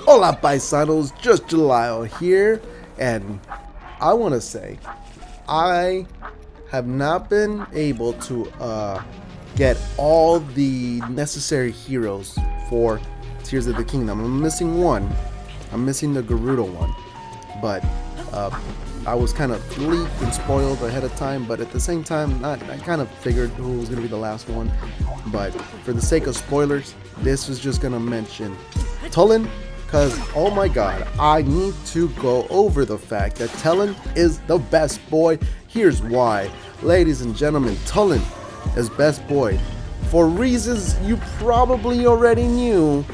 Hola paisanos, just Jalile here, and I want to say I have not been able to get all the necessary heroes for Tears of the Kingdom. I'm missing one. I'm missing the Gerudo one, but I was kind of leaked and spoiled ahead of time. But at the same time, I kind of figured who was going to be the last one. But for the sake of spoilers, this was just going to mention Tulin. Because, oh my god, I need to go over the fact that Tulin is the best boy. Here's why. Ladies and gentlemen, Tulin is best boy for reasons you probably already knew,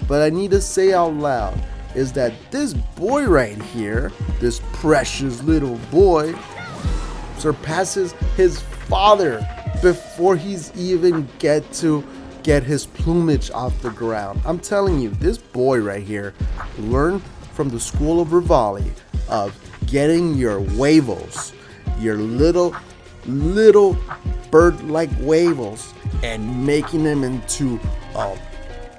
but I need to say out loud, is that this boy right here, this precious little boy, surpasses his father before he's even get his plumage off the ground. I'm telling you, this boy right here learned from the school of Rivali of getting your wavels, your little bird-like wavels, and making them into a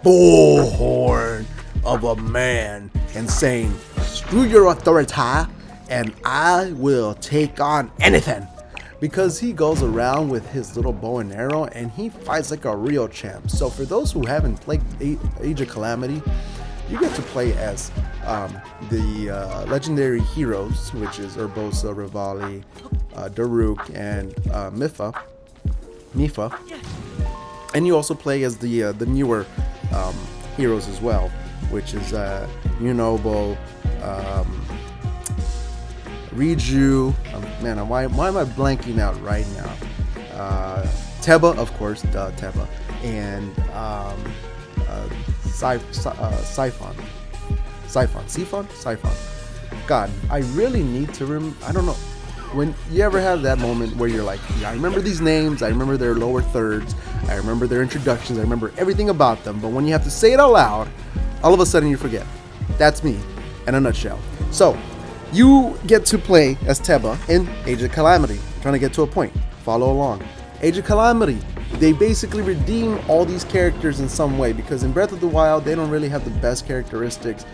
bullhorn of a man and saying, screw your authority and I will take on anything. Because he goes around with his little bow and arrow and he fights like a real champ. So for those who haven't played Age of Calamity, you get to play as the legendary heroes, which is Urbosa, Rivali, Daruk, and Mifa. And you also play as the newer heroes as well, which is Yunobo, Riju, man, why am I blanking out right now? Teba, of course, Teba, and Siphon. God, I really need to I don't know. When you ever have that moment where you're like, yeah, I remember these names, I remember their lower thirds, I remember their introductions, I remember everything about them, but when you have to say it out loud, all of a sudden you forget. That's me, in a nutshell. So, you get to play as Teba in Age of Calamity. I'm trying to get to a point. Follow along. Age of Calamity. They basically redeem all these characters in some way, because in Breath of the Wild, they don't really have the best characteristics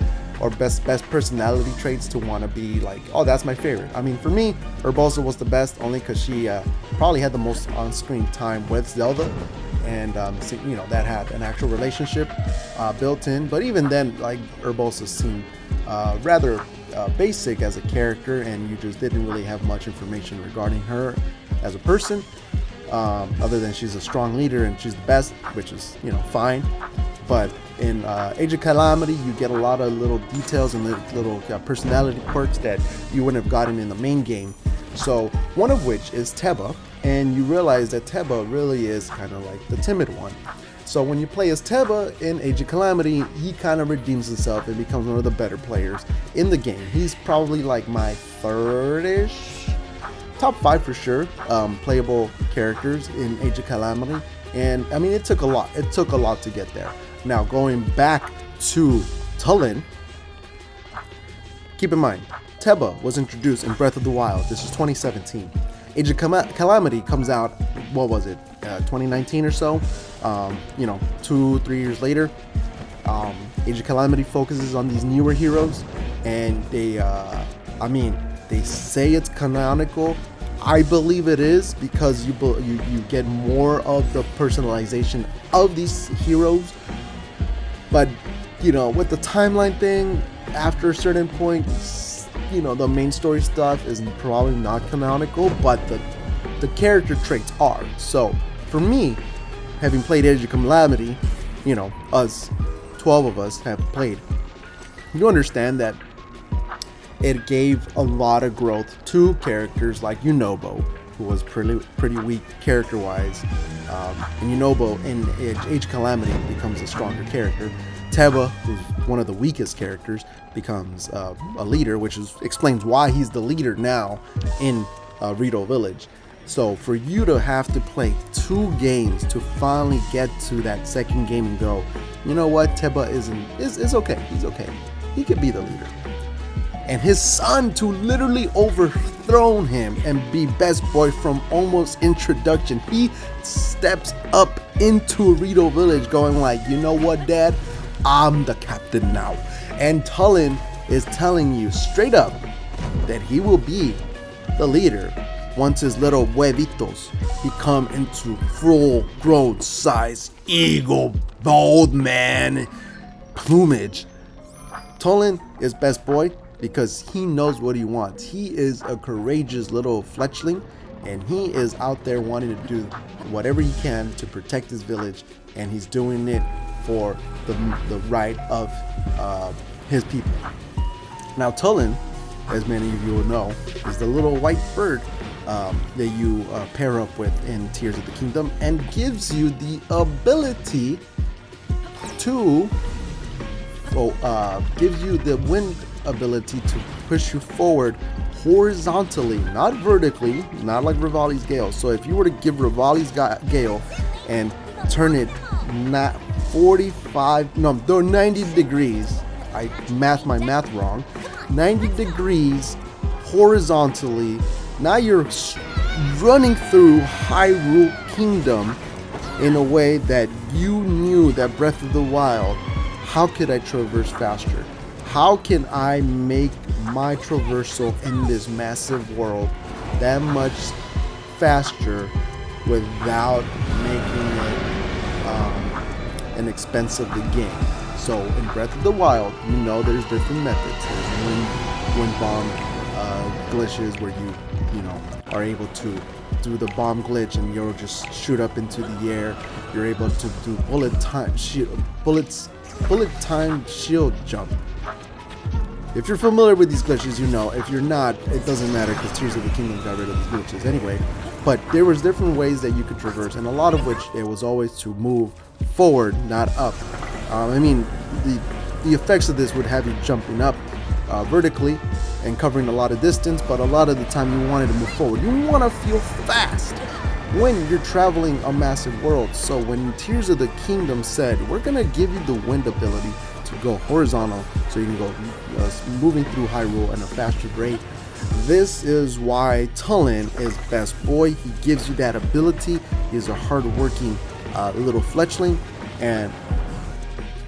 or best personality traits to want to be like, oh, that's my favorite. I mean, for me, Urbosa was the best only because she probably had the most on-screen time with Zelda. And that had an actual relationship built in. But even then, like, Urbosa seemed rather basic as a character, and you just didn't really have much information regarding her as a person, other than she's a strong leader and she's the best, which is fine. But in Age of Calamity, you get a lot of little details and little personality quirks that you wouldn't have gotten in the main game. So one of which is Teba, and you realize that Teba really is kind of like the timid one. So when you play as Teba in Age of Calamity, he kind of redeems himself and becomes one of the better players in the game. He's probably like my third-ish, top 5 for sure, playable characters in Age of Calamity. And I mean, it took a lot. It took a lot to get there. Now, going back to Tulin, keep in mind, Teba was introduced in Breath of the Wild. This is 2017. Age of Calamity comes out, what was it, 2019 or so? 2-3 years later. Age of Calamity focuses on these newer heroes, and they say it's canonical. I believe it is, because you get more of the personalization of these heroes. But with the timeline thing, after a certain point, the main story stuff is probably not canonical, but the character traits are. So for me, having played Age of Calamity, us 12 of us have played, you understand that it gave a lot of growth to characters like Yunobo, who was pretty weak character-wise, and Yunobo in Age of Calamity becomes a stronger character. Teba, who's one of the weakest characters, becomes a leader, which explains why he's the leader now in Rito Village. So for you to have to play 2 games to finally get to that second game and go, you know what, Teba is okay. He's okay. He could be the leader. And his son to literally overthrow him and be best boy from almost introduction. He steps up into Rito Village going like, you know what, Dad? I'm the captain now. And Tulin is telling you straight up that he will be the leader once his little huevitos become into full grown size eagle bold man plumage. Tulin is best boy because he knows what he wants. He is a courageous little fletchling, and he is out there wanting to do whatever he can to protect his village, and he's doing it for the right of his people. Now Tulin, as many of you will know, is the little white bird that you pair up with in Tears of the Kingdom, and gives you the ability to gives you the wind ability to push you forward horizontally, not vertically, not like Rivali's Gale. So if you were to give Rivali's Gale and turn it not 90 degrees, I mathed my math wrong, 90 degrees horizontally, now you're running through Hyrule Kingdom in a way that you knew that Breath of the Wild, how could I traverse faster? How can I make my traversal in this massive world that much faster without making it an expense of the game? So in Breath of the Wild, you know there's different methods. There's wind bomb glitches where you know are able to do the bomb glitch and you'll just shoot up into the air. You're able to do bullet time shield jump. If you're familiar with these glitches, you know. If you're not, it doesn't matter because Tears of the Kingdom got rid of these glitches anyway. But there was different ways that you could traverse, and a lot of which it was always to move forward, not up. I mean, the effects of this would have you jumping up vertically and covering a lot of distance, but a lot of the time you wanted to move forward. You want to feel fast when you're traveling a massive world. So when Tears of the Kingdom said, we're going to give you the wind ability to go horizontal so you can go moving through Hyrule at a faster rate, this is why Tulin is best boy. He gives you that ability. He's a hard-working little fletchling, and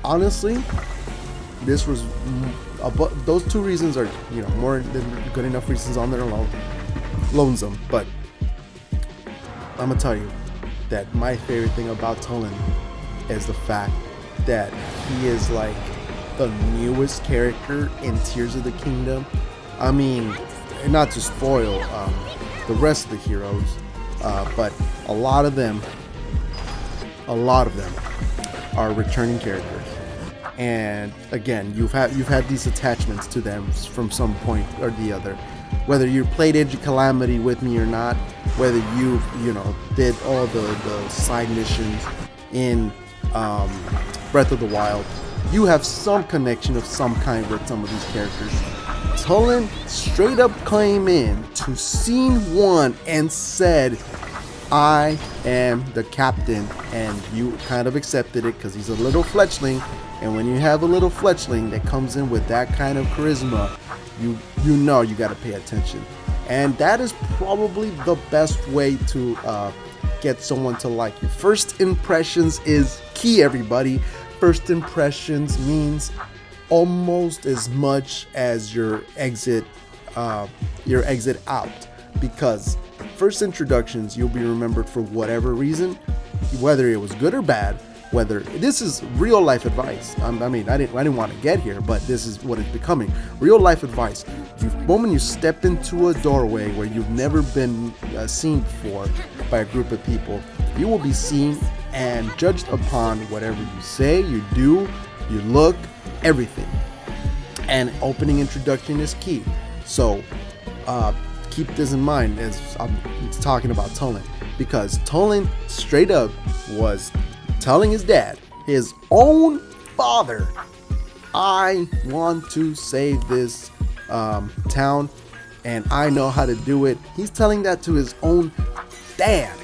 honestly, this was those two reasons are, you know, more than good enough reasons on their own, lonesome. But I'm gonna tell you that my favorite thing about Tulin is the fact that he is like the newest character in Tears of the Kingdom. I mean, not to spoil the rest of the heroes, but a lot of them are returning characters. And again, you've had these attachments to them from some point or the other, whether you played Age of Calamity with me or not, whether you did all the side missions in Breath of the Wild, you have some connection of some kind with some of these characters. Tulin straight up came in to scene 1 and said, I am the captain, and you kind of accepted it because he's a little fletchling. And when you have a little fletchling that comes in with that kind of charisma, you know you got to pay attention. And that is probably the best way to get someone to like you. First impressions is key, everybody. First impressions means almost as much as your exit out, because first introductions, you'll be remembered for whatever reason, whether it was good or bad. Whether this is real life advice, I mean, I didn't want to get here, but this is what it's becoming. Real life advice. The moment you step into a doorway where you've never been seen before by a group of people, you will be seen and judged upon whatever you say, you do, you look, everything. And opening introduction is key. So keep this in mind as I'm talking about Tulin, because Tulin straight up was telling his dad, his own father, I want to save this town and I know how to do it. He's telling that to his own dad.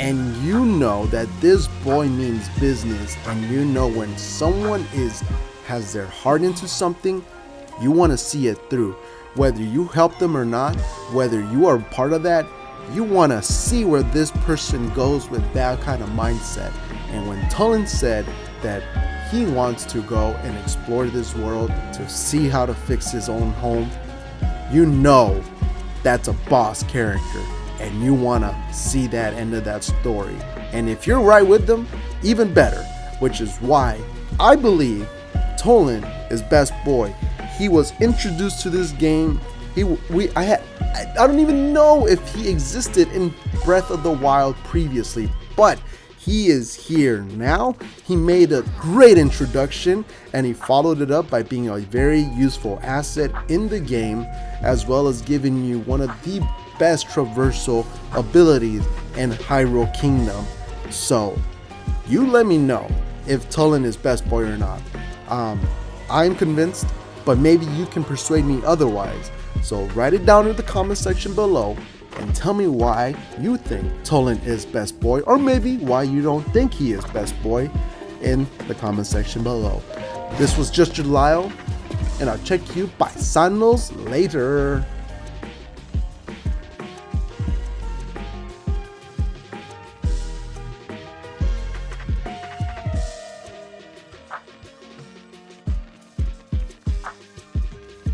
And you know that this boy means business, and you know when someone has their heart into something, you want to see it through. Whether you help them or not, whether you are part of that, you want to see where this person goes with that kind of mindset. And when Tulin said that he wants to go and explore this world to see how to fix his own home. You know that's a boss character, and you want to see that end of that story. And if you're right with them, even better, which is why I believe Tulin is best boy. He was introduced to this game. I don't even know if he existed in Breath of the Wild previously, but he is here now. He made a great introduction, and he followed it up by being a very useful asset in the game, as well as giving you one of the best traversal abilities in Hyrule Kingdom. So, you let me know if Tulin is best boy or not. I'm convinced, but maybe you can persuade me otherwise. So write it down in the comment section below and tell me why you think Tulin is best boy, or maybe why you don't think he is best boy in the comment section below. This was Just Your Lyle, and I'll check you paisanos later.